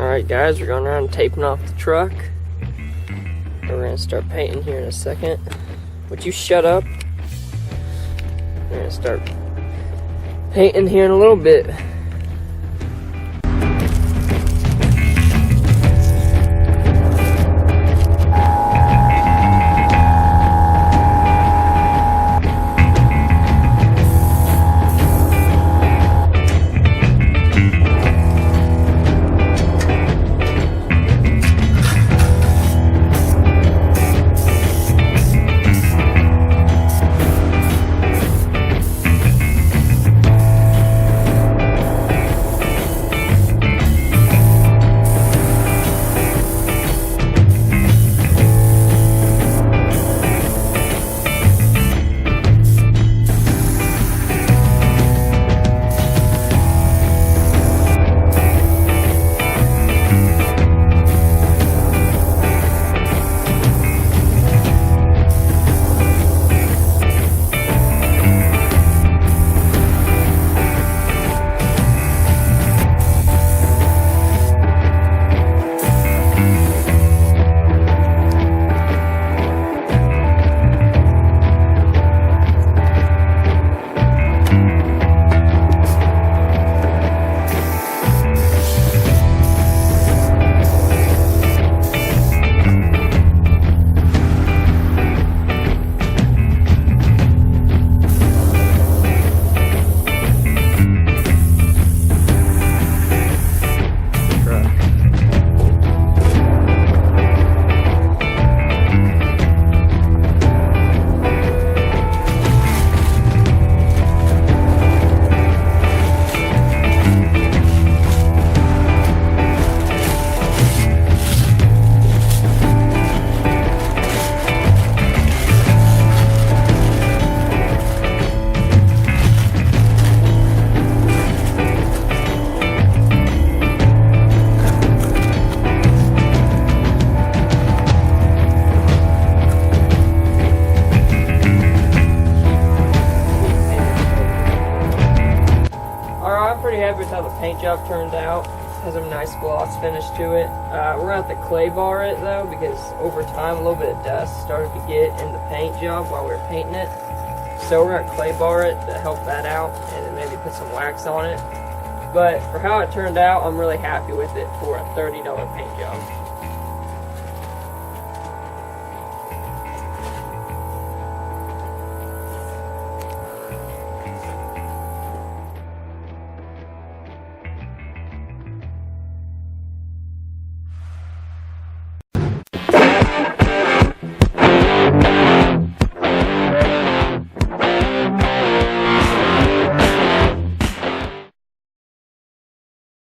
Alright guys, we're going around taping off the truck. We're gonna start painting here in a second. Would you shut up? We're gonna start painting here in a little bit. Pretty happy with how the paint job turned out. Has a nice gloss finish to it. We're gonna have to clay bar it though, because over time a little bit of dust started to get in the paint job while we were painting it. So we're gonna clay bar it to help that out, and then maybe put some wax on it. But for how it turned out, I'm really happy with it for a $30 paint job.